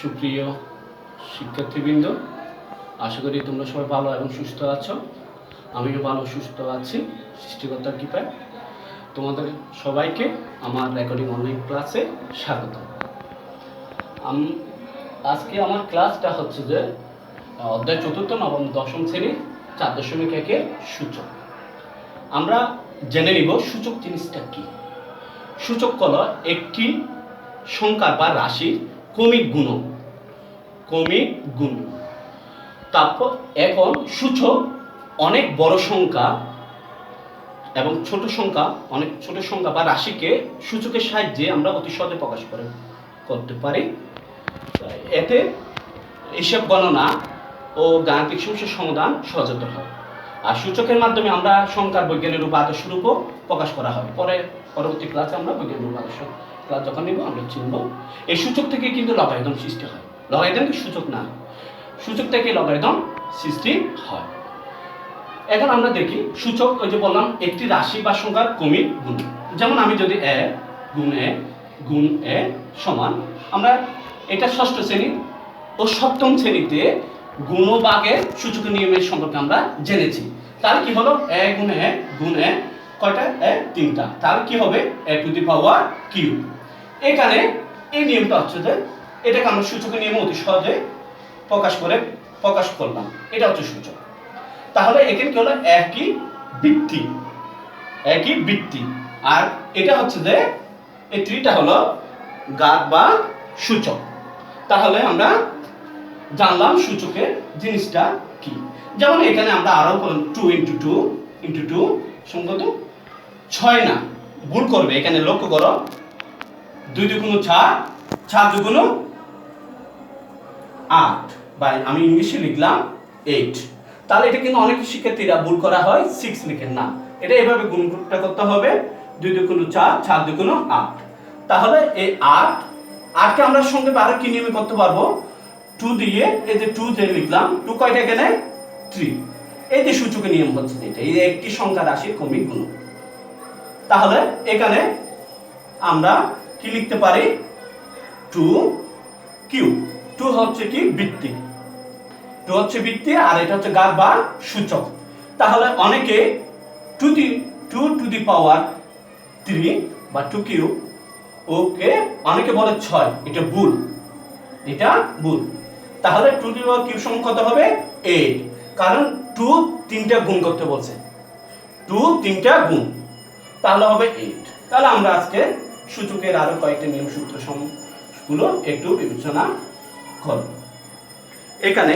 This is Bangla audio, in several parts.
সুপ্রিয় শিক্ষার্থীবৃন্দ, আশা করি তোমরা সবাই ভালো এবং সুস্থ আছো। আমিও ভালো সুস্থ আছি সৃষ্টিকর্তার কৃপায়। তোমাদের সবাইকে আমার রেকর্ডিং অনলাইন ক্লাসে স্বাগত। আজকে আমার ক্লাসটা হচ্ছে যে অধ্যায় চতুর্থ নবম দশম শ্রেণীর 4.1-এর সূচক। আমরা জেনে নিব সূচক জিনিসটা কি। সূচক হলো একটি সংখ্যা বা রাশির ক্রমিক গুণ। তারপর এখন সূচক অনেক বড় সংখ্যা এবং অনেক ছোট সংখ্যা বা রাশিকে সূচকের সাহায্যে আমরা অতি সহজে প্রকাশ করতে পারি। এতে হিসাব গণনা ও গাণিতিক সমস্যার সমাধান সহজতর হয়। আর সূচকের মাধ্যমে আমরা সংখ্যার বৈজ্ঞানিক রূপ আদর্শ রূপও প্রকাশ করা হয়। পরবর্তী ক্লাসে আমরা বৈজ্ঞানিক রূপ আদর্শ ক্লাস যখন নিব আমরা চিনব। এই সূচক থেকে কিন্তু লগারিদম সৃষ্টি হয়। লগারিদম সূচক না, সূচক থেকে লগারিদম সৃষ্টি হয়। এখন আমরা দেখি সূচক, ওই যে বললাম একটি রাশি বা সংখ্যার ক্রমিক গুণ। যেমন আমি যদি এ গুণ এ সমান, আমরা এটা ষষ্ঠ শ্রেণী ও সপ্তম শ্রেণীতে গুণ ও ভাগের সূচকের নিয়মের সম্পর্কে আমরা জেনেছি। তাহলে কি হলো এ গুণ এ কয়টা এ তিনটা, তাহলে কি হবে এ টু দি পাওয়ার কিউ। এখানে এই নিয়মটা হচ্ছে যে এটাকে আমরা সূচকের নিয়মে অতি সহজে প্রকাশ করলাম। এটা হচ্ছে সূচক। তাহলে এখানে কি হলো একই বৃত্তি, আর এটা হচ্ছে যে এই ট্রিটা হলো ঘাত বা সূচক। তাহলে আমরা জানলাম সূচকের জিনিসটা কি। যেমন এখানে আমরা আরো 2 × 2 সমান 6 না, ভুল করবে। এখানে লক্ষ্য করো 2 × 2 = 4, 4 × 2 = 8, বা আমি ইংলিশে লিখলাম 8। তাহলে এটা কিন্তু অনেক শিক্ষার্থীরা ভুল করা হয়, 6 লিখেন না। এটা এভাবে গুণটা করতে হবে 2 × 2 = 4, 4 × 2 = 8। তাহলে এই 8কে আমরা সংক্ষেপে আরো কি নিয়মে করতে পারবো, 2 দিয়ে এই যে 2 যে লিখলাম, 2 কয়টা এখানে 3। এই যে সূচকের নিয়ম হচ্ছে এটা, এই একটি সংখ্যা রাশির ক্রমিক গুণ। তাহলে এখানে আমরা কি লিখতে পারি 2q। 2 হচ্ছে কি বৃত্তি, 2 হচ্ছে বৃত্তি, আর এটা হচ্ছে ঘাত বা সূচক। তাহলে অনেকে 2 টু দি পাওয়ার 3 বা 2q ওকে অনেকে বলে 6, এটা ভুল। তাহলে 2 টু দি পাওয়ার কিউ সমান কত হবে 8, কারণ 2 তিনটা গুণ করতে বলছে, 2 তিনটা গুণ, তাহলে হবে 8। তাহলে আমরা আজকে সূচকের আরো কয়েকটা নিয়ম সূত্র গুলো একটু বিবেচনা করব। এখানে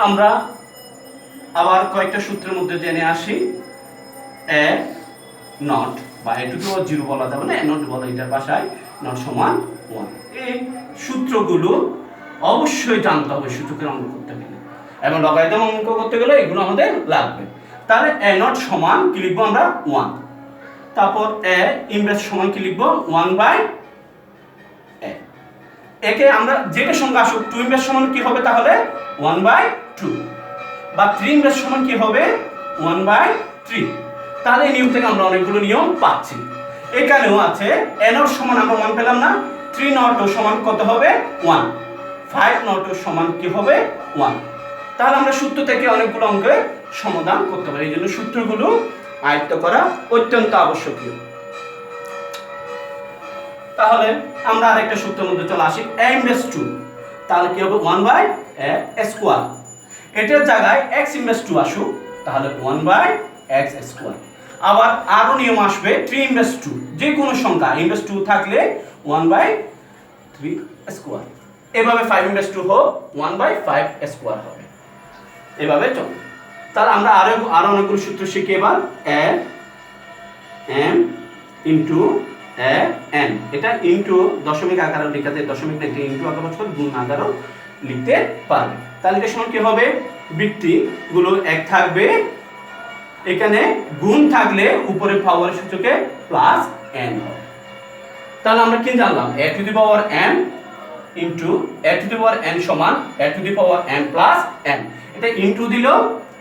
আমরা আবার কয়েকটা সূত্রের মধ্যে জেনে আসি। এ নট বা এ টু দি পাওয়ার 0 বলা যাবে না, এ নট বলা, এটার ভাষায় নট সমান 1। এই সূত্রগুলো অবশ্যই জানতে হবে সূচকের অঙ্ক করতে গেলে, এবং লগারিদম অঙ্ক করতে গেলে এগুলো আমাদের লাগবে। তাহলে এ নট সমান কি লিখবো আমরা 1, তারপর এ ইনভার্স সমান কি লিখবো 1/a। একে আমরা যেটা সংখ্যা আসুক 2 ইনভার্স সমান কি হবে তাহলে 1/2, বা 3 ইনভার্স সমান কি হবে 1/3। তাহলে এই নিয়ম থেকে আমরা অনেকগুলো নিয়ম পাচ্ছি। এখানেও আছে এ নট সমান আমরা 1 পেলাম না, 3 নট সমান কত হবে 1, 5 নট সমান কি হবে 1। তাহলে আমরা সূত্র থেকে অনেকগুলো অঙ্কের সমাধান করতে পারি। এই জন্য সূত্রগুলো আয়ত্ত করা অত্যন্ত আবশ্যকীয়। তাহলে আমরা আরেকটা সূত্রের মধ্যে চলে আসি, a ইনভার্স 2। তাহলে কি হবে 1/a²। এটার জায়গায় x ইনভার্স 2 আসুক, তাহলে 1/x²। আবার আরো নিয়ম আসবে 3 ইনভার্স 2, যে কোনো সংখ্যা ইনভার্স 2 থাকলে 1/3²। এভাবে 5 ইনভার্স 2 হোক 1/5² হবে। এভাবে চলে। তাহলে আমরা আরো অনেকগুলো সূত্র শিখি এবার। a m into a n, এটা ইনটু দশমিক আকারে লেখাতে, দশমিক লিখতে ইনটু আকারে বসবে, গুণ আকারেও লিখতে পারবে। তাহলে এটা সমান কি হবে, বৃত্তি গুলো এক থাকবে, এখানে গুণ থাকলে উপরে পাওয়ার সূচকে প্লাস n হবে। তাহলে আমরা কি জানলাম, a to the power m into a to the power n সমান a to the power m plus n। এটা ইনটু দিলেও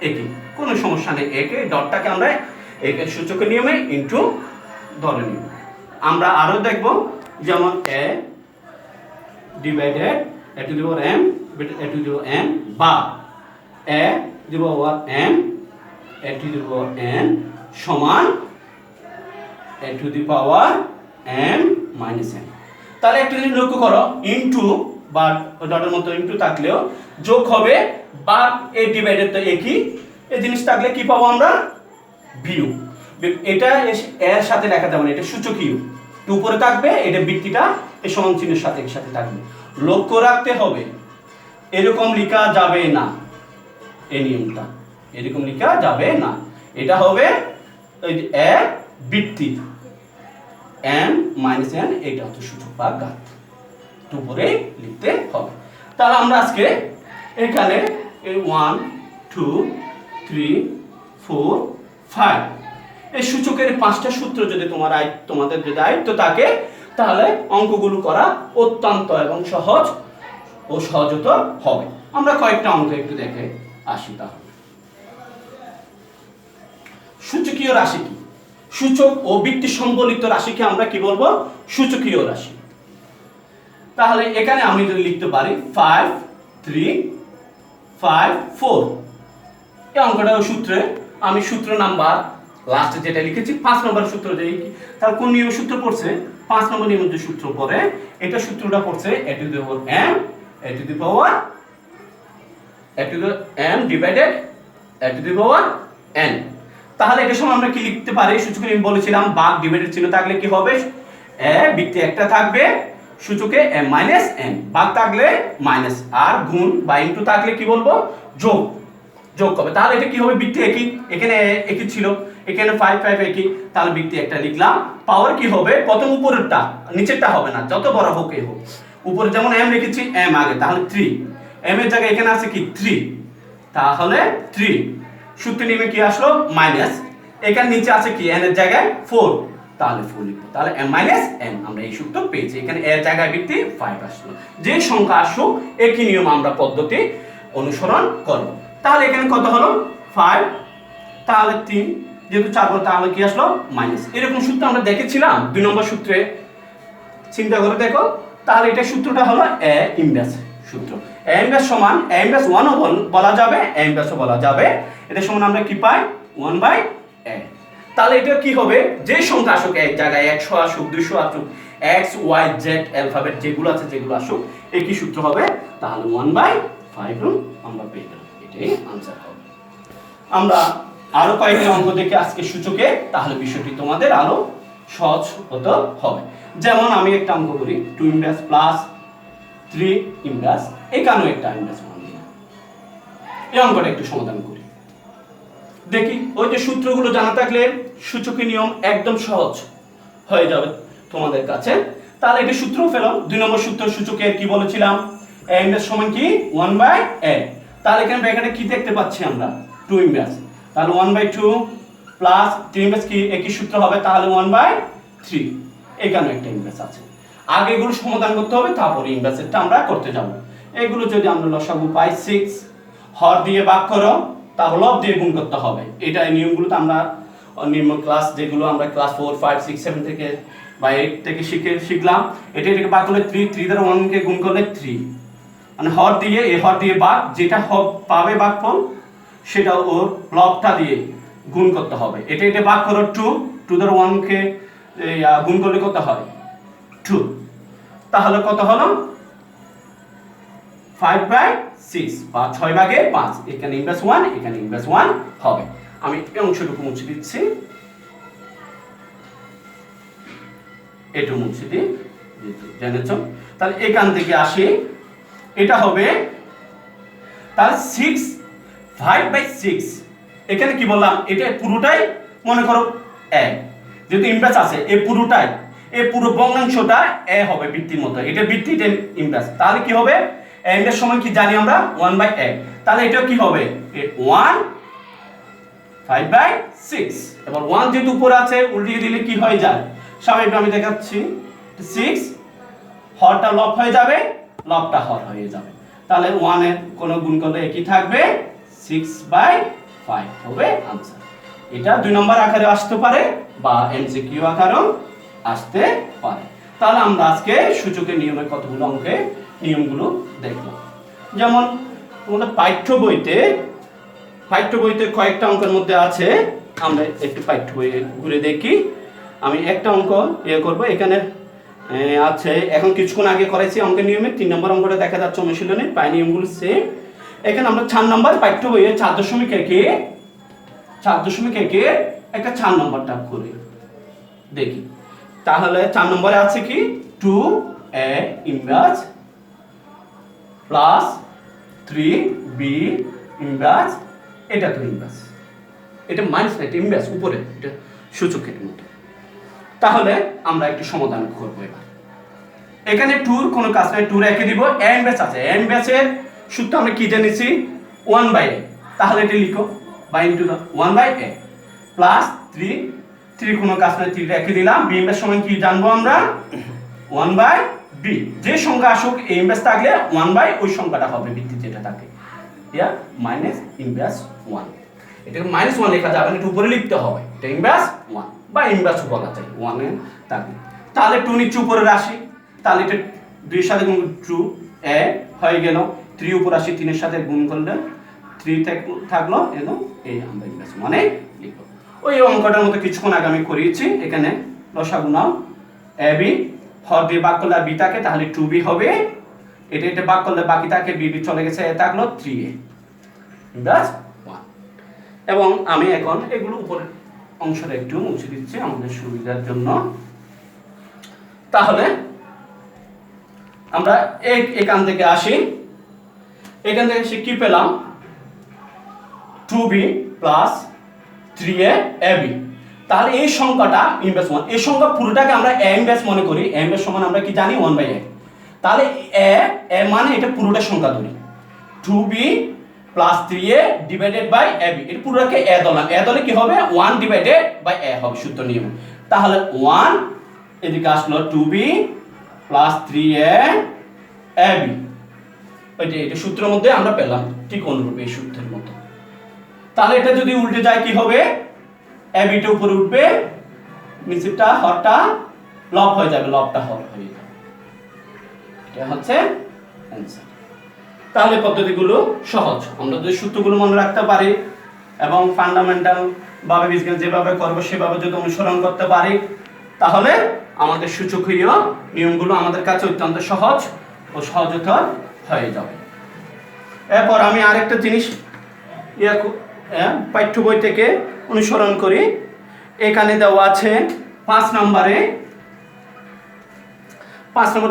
একই, কোনো সমস্যা নেই। একে ডটটাকে আমরা একের সূচকের নিয়মে ইনটু ধরে নিব। আমরা আরো দেখব, যেমন a divided a to the power m a to the power n বা a to the power m a to the power n সমান a to the power m minus n। তাহলে একটু যদি লক্ষ্য করো ইনটু বা ডটের মতো ইনটু থাকলেও যোগ হবে বা a ডিভাইডেড তো একই, এই জিনিস থাকলে কি পাবো আমরা বিয়োগ। এটা এর সাথে লেখা যাবে না, এটা সূচকীয় উপরে থাকবে, এটা বৃত্তিটা এই সমান চিহ্নের সাথে একসাথে থাকবে। লক্ষ্য রাখতে হবে এরকম লেখা যাবে না, এই নিয়মটা এরকম লেখা যাবে না, এটা হবে এই যে এ বৃত্তি m মাইনাস n, এটা হচ্ছে সূচক বা ঘাত, উপরে লিখতে হবে। তাহলে আমরা আজকে এখানে এই 1 2 3 4 5 এই সূচকের 5টা সূত্র যদি তোমাদের যদি আয়ত্ত থাকে তাহলে অঙ্কগুলো করা অত্যন্ত এবং সহজ ও সহজতর হবে। আমরা কয়েকটা অঙ্ক একটু দেখে আসি। তাহলে সূচকীয় রাশি কি? সূচক ও বৃত্তি সম্বলিত রাশিকে আমরা কি বলবো? সূচকীয় রাশি। তাহলে এখানে আমি যদি লিখতে পারি 5 3 5 4, এই অঙ্কটার সূত্রে আমি সূত্র নাম্বার লাস্টে যেটা লিখেছি 5 নম্বর সূত্র, যে তার কোন নিয়ম সূত্র পড়ছে 5 নম্বর নিয়ম যে সূত্র পড়ে, এটা সূত্রটা পড়ছে a to the power m a to the power m divided a to the power n। তাহলে এটা সময় আমরা কি লিখতে পারি? সূচকে আমি বলেছিলাম ভাগ ডিভাইডেড চিহ্ন থাকলে কি হবে? a বৃত্তি একটা থাকবে, সূচকে m মাইনাস n, ভাগ থাকলে মাইনাস, আর গুণ বা ইনটু থাকলে কি বলবো? যোগ, যোগ হবে। তাহলে এটা কি হবে? বৃত্তি একই, এখানে একই ছিল, এখানে 5 5 একই, তাহলে বৃত্তি একটা লিখলাম। পাওয়ার কি হবে? প্রথম উপরেরটা, নিচেরটা হবে না, যত বড় হোক এই হোক। উপরে যেমন m লিখেছি m আগে, তাহলে 3, m এর জায়গায় এখানে আছে কি 3, তাহলে 3 সূত্র নিয়মে কি আসলো? মাইনাস, এখানে নিচে আছে কি n এর জায়গায় 4, তাহলে 4 লিখবো, তাহলে m মাইনাস n, আমরা এই সূত্র পেয়েছি। এখানে এর জায়গায় বৃত্তি 5 আসলো। যে সংখ্যা আসুক একই নিয়ম আমরা পদ্ধতি অনুসরণ করব। তাহলে এখানে কত হলো? 5, তাহলে 3, যেহেতু 4 বল তাহলে কি আসলো? মাইনাস। এরকম সূত্র আমরা দেখেছিলাম 2 নম্বর সূত্রে, চিন্তা করে দেখো। তাহলে এটা সূত্রটা হলো a ইনভার্স সূত্র। a ইনভার্স সমান a ইনভার্স 1 ও বলা যাবে, a ইনভার্সও বলা যাবে। এটা সমান আমরা কি পাই? 1/a। তাহলে এটা কি হবে? যে সংখ্যা আসুক, এক জায়গায় 100 আসুক 200 আসুক, x y z অ্যালফাবেট যেগুলো আছে যেগুলো আসুক একই সূত্র হবে, তাহলে 1/5 আমরা পেয়ে গেলাম, এটাই आंसर হবে। আমরা আরো কয়েকটা অঙ্ক দেখে আজকে সূচকে, তাহলে বিষয়টি তোমাদের আরো সহজ হতে হবে। যেমন আমি একটা অঙ্ক করি 2 ইনভার্স প্লাস 3 ইনভার্স, এখানেও একটা ইনভার্স মান দিলাম। এই অঙ্কটা একটু সমাধান করি দেখি। ওই যে সূত্রগুলো জানা থাকলে সূচকীয় নিয়ম একদম সহজ হয়ে যাবে তোমাদের কাছে। তাহলে এটা সূত্র পেলাম 2 নম্বর সূত্র সূচকের কি বলেছিলাম? a ইনভার্স সমান কি 1/a। তাহলে এখানে ব্র্যাকেটে কি দেখতে পাচ্ছি আমরা? 2 ইনভার্স, তাহলে 1/2 প্লাস 3 ইনভার্স কি একই সূত্র হবে, তাহলে 1/3। এখানে একটা ইনভার্স আছে, আগে এগুলো সমাধান করতে হবে, তারপরে ইনভার্সেরটা আমরা করতে যাব। এগুলো যদি আমরা লসাগু পাই 6, হর দিয়ে ভাগ করো, তারপর লব দিয়ে গুণ করতে হবে। এটা নিয়মগুলো তো আমরা নিম্ন ক্লাস যেগুলো আমরা ক্লাস 4 5 6 7 থেকে বা 8 থেকে শিখলাম। এটাকে ভাগ করলে 3 দ্বারা 1 কে গুণ করলে 3, মানে হর দিয়ে এ হর দিয়ে ভাগ, যেটা পাবে ভাগফল সেটা ওর লবটা দিয়ে গুণ করতে হবে। এটা ভাগ করো 2 দ্বারা 1 কে গুণ করলে কত হয়? 2, তাহলে কত হলো? 5/6 বা 6 ভাগে 5। এখানে ইনভার্স 1, এখানে ইনভার্স 1 হবে। আমি এই অংশটুকু মুছে দিচ্ছি, এটা মুছে দিই, জেনেছো। তাহলে এখান থেকে আসি, এটা হবে তাহলে 6 5/6। এখানে কি বললাম? এটা পুরোটাই মনে করো a, যেহেতু ইনভার্স আছে এই পুরোটাই, এই পুরো ভগ্নাংশটা a হবে বৃত্তির মতো, এটা বৃত্তিটা ইনভার্স। তাহলে কি হবে? a ইনভার্স সমান কি জানি আমরা? 1/a। তাহলে এটা কি হবে? 1 5/6। এবার 1 যেহেতু উপরে আছে উল্টিয়ে দিলে কি হয়ে যায়? স্বাভাবিক আমি দেখাচ্ছি, 6 হরটা লব হয়ে যাবে, লবটা হর হয়ে যাবে। তাহলে 1 এর কোন গুণ করলে একই থাকবে, 6/5 হবে आंसर। এটা 2 নম্বর আকারে আসতে পারে বা এমসিকিউ আকারেও আসতে পারে। তাহলে আমরা আজকে সূচকের নিয়মে কতগুলো অঙ্কে নিয়মগুলো দেখলাম। যেমন তোমাদের পাঠ্য বইতে কয়েকটা অঙ্কের মধ্যে আছে, আমরা একটু পাঠ্য বইয়ে ঘুরে দেখি। আমি একটা অঙ্ক করব। এখানে আছে, এখন কিছুক্ষণ আগে করেছি অঙ্কের নিয়মে 3 নম্বর অঙ্কটা দেখা যাচ্ছে অনুশীলনে, পাই নিয়মগুলো সেম। এখানে আমরা 4 নম্বর পাঠ্য বইয়ে 4.1 একটা 4 নম্বরটা করি দেখি। তাহলে 4 নম্বরে আছে কি 2a inverse plus 3b inverse, এটা তো ইনভার্স, এটা মাইনাস না, এটা ইনভার্স উপরে, এটা সূচকের মতো। তাহলে আমরা একটু সমাধান করব এবার। এখানে 2 কোনো কাজ নাই, 2 রেখে দিব। a ইনভার্স আছে, a ইনভার্সের সূত্র আমরা কি জেনেছি 1/a, তাহলে এটা লিখো বা ইনটু দাও 1/a প্লাস 3 কোনো কাজ নাই, 3 রেখে দিলাম। b ইনভার্স সমান কি জানবো আমরা 1/b, যে সংখ্যা আসুক a ইনভার্স থাকলে 1/ ওই সংখ্যাটা হবে ভিত্তি যেটা থাকে, ইয়া মাইনাস ইনভার্স 1। এটাকে -1 লেখা যাবে না, এটা উপরে লিখতে হবে, এটা ইনভার্স 1 বা ইনভার্স বলা যায় 1 এ থাকলে। তাহলে 2 নিচে উপরে রাশি, তাহলে এটা 2 এর সাথে গুণ 2a হয়ে গেল, 3 উপর রাশি 3 এর সাথে গুণ করলে 3 থাকলো, এবং এই আমরা ইনভার্স 1 এ লিখব। ওই অঙ্কটার মতো কিছুক্ষণ আগে আমি করিয়েছি। এখানে লসাগু নাও, ab হর দিয়ে ভাগ করলে b থাকে, তাহলে 2b হবে। এটা ভাগ করলে বাকি থাকে b চলে গেছে, এ থাকলো 3a ইনভার্স 1। এবং আমি এখন এগুলো উপরের অংশটা একটু মুছে দিচ্ছি আমাদের সুবিধার জন্য। তাহলে আমরা এখান থেকে আসি, এখান থেকে এসে কি পেলাম 2b প্লাস 3a ab। তাহলে এই সংখ্যাটা ইনভার্স 1, এই সংখ্যা পুরোটাকে আমরা a ইনভার্স মনে করি। a ইনভার্স সমান আমরা কি জানি 1/a, তাহলে a মানে এটা পুরোটা সংখ্যা ধরি 2b plus 3a divided by ab, এর পুরোটাকে a ধরলাম, a ধরলে কি হবে 1 ডিভাইডেড বাই a হবে সূত্র নিয়ম। তাহলে 1 এদিকে আসলো 2b প্লাস 3a ab, এটা সূত্রের মধ্যে আমরা পেলাম ঠিক অনুরূপ এই সূত্রের মতো। তাহলে এটা যদি উল্টে যায় কি হবে ab টা উপরে উঠবে, নিচেরটা হরটা লব হয়ে যাবে, লবটা হর হয়ে যাবে, এটা হচ্ছে অ্যানসার। তাহলে পদ্ধতিগুলো সহজ, আমরা যদি সূত্রগুলো মনে রাখতে পারি এবং ফান্ডামেন্টাল ভাবে বীজগণিত যেভাবে করব সেভাবে যদি অনুসরণ করতে পারি, তাহলে আমাদের সূচকীয় নিয়মগুলো আমাদের কাছে অত্যন্ত সহজ ও সহজতর হয়ে যাবে। এরপর আমি আরেকটা জিনিস পাঠ্য বই থেকে অনুসরণ করি। এখানে দেওয়া আছে 5 নম্বরে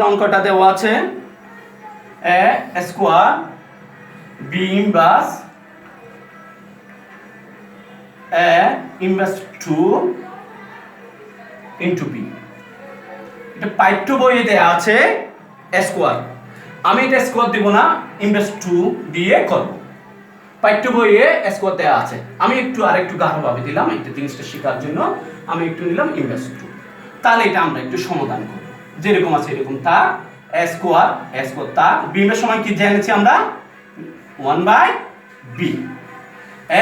অঙ্কটা দেওয়া আছে a square b inverse a inverse 2 into b। এটা পাঠ্য বইয়ে দেওয়া আছে স্কয়ার, আমি এটা স্কয়ার দিব না, ইনভার্স 2 দিয়ে করব। পাঠ্য বইয়ে স্কয়ার দেওয়া আছে, আমি আরেকটু গাঢ়ভাবে দিলাম এই জিনিসটা শেখার জন্য, আমি একটু নিলাম ইনভার্স 2। তাহলে এটা আমরা একটু সমাধান করব, যেরকম আছে এরকম তা স্কয়ার তা b এর সমান কি জেনেছি আমরা 1/b।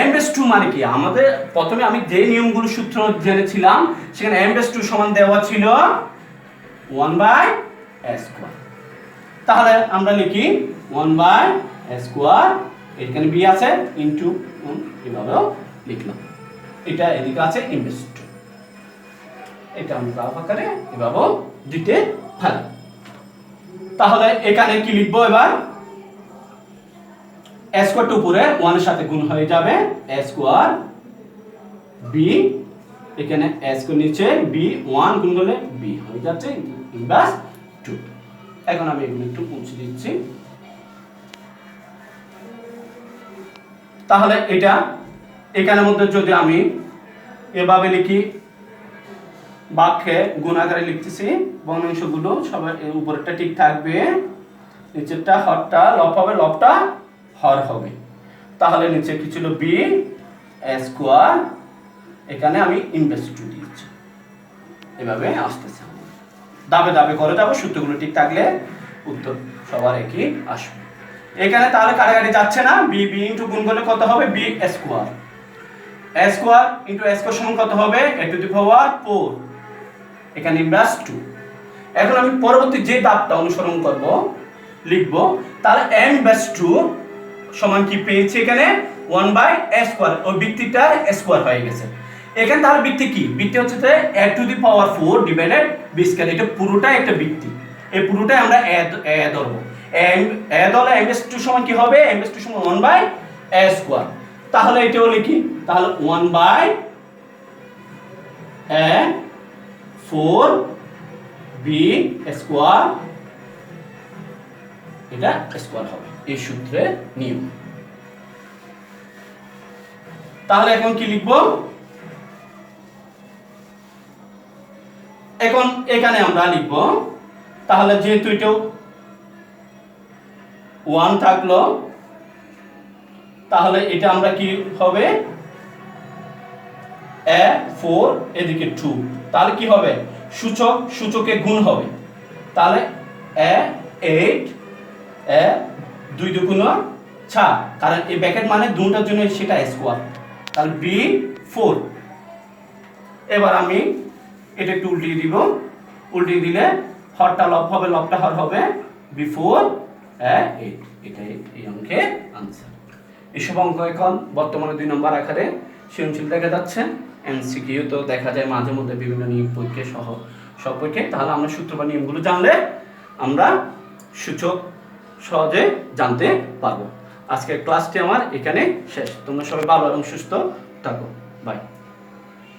m/2 মানে কি, আমাদের প্রথমে আমি যে নিয়মগুলো সূত্র জেনেছিলাম সেখানে m/2 সমান দেওয়া ছিল 1/a²। তাহলে আমরা লিখি 1/a², এখানে b আছে ইনটু এভাবে লিখলাম, এটা এদিকে আছে m/2, এটা আমরা গ্রাফ আকারে এভাবে দিতে পারি। তাহলে এখানে কি লিখবো এবার, a স্কয়ারটা উপরে 1 এর সাথে গুণ হয়ে যাবে, a স্কয়ার b, এখানে a স্কয়ার নিচে b 1 গুণ করলে b হয়ে যাচ্ছে ইনভার্স 2। এখন আমি এগুলো একটু মুছে দিচ্ছি। তাহলে এটা এখানের মধ্যে যদি আমি এভাবে লিখি, বাক্যে গুণ আকারে লিখতেছি, বর্ণাংশগুলো সবার উপরেরটা ঠিক থাকবে, নিচেরটা হরটা লব হবে, লবটা হর হবে। তাহলে নিচে কি ছিল b স্কয়ার, এখানে আমি ইনভার্স 2 দিয়েছি, এভাবে আসতেছে। দাবে দাবে করে যাবো, সূত্রগুলো ঠিক থাকলে উত্তর সবার একই আসবে। এখানে তাহলে কাটাকাটি যাচ্ছে না, b ইনটু গুণ করলে কত হবে b square, a square into a square সমান কত হবে a টু দি পাওয়ার 4, এখানে ইনভার্স 2। এখন আমি পরবর্তী যে ধাপটা অনুসরণ করব লিখবো, তাহলে m/2 সমান কি পেয়েছি এখানে 1/a², ওই বৃত্তিটা স্কয়ার হয়ে গেছে। এখানে তাহলে বৃত্তি কি, বৃত্তি হচ্ছে যে a⁴ ডিভাইডেড b², এটা পুরোটাই একটা বৃত্তি, এই পুরোটাই আমরা a ধরবো। a ধরলে m/2 সমান কি হবে, m/2 সমান 1/a², তাহলে এটাও লিখি, তাহলে 1/a⁴b² এটা স্কয়ার হবে, এই সূত্রের নিয়ম। তাহলে এখন কি লিখবো, এখন এখানে আমরা লিখবো, তাহলে যেহেতু এটাও 1 থাকলো, তাহলে এটা আমরা কি হবে a⁴, এদিকে 2, তাহলে কি হবে সূচকে গুণ হবে, তাহলে a8 2 2 4, কারণ এই ব্র্যাকেট মানে দুটার জন্য সেটা স্কয়ার, তাহলে b4। এবার আমি এটা একটু উল্টিয়ে দিব, উল্টিয়ে দিলে হরটা লব হবে, লবটা হর হবে, b4 8, এটাই এই অঙ্কের আনসার। এসব অঙ্ক এখন বর্তমানে 2 নম্বর আকারে সৃজনশীল দেখা যাচ্ছে, এমসিকিউ তো দেখা যায় মাঝে মধ্যে বিভিন্ন নিয়োগ পরীক্ষা সহ সব পরীক্ষায়। তাহলে আমরা সূত্র বা নিয়মগুলো জানলে আমরা সূচক সহজে জানতে পারবো। আজকের ক্লাসটি আমার এখানে শেষ। তোমরা সবাই ভালো এবং সুস্থ থাকো, বাই।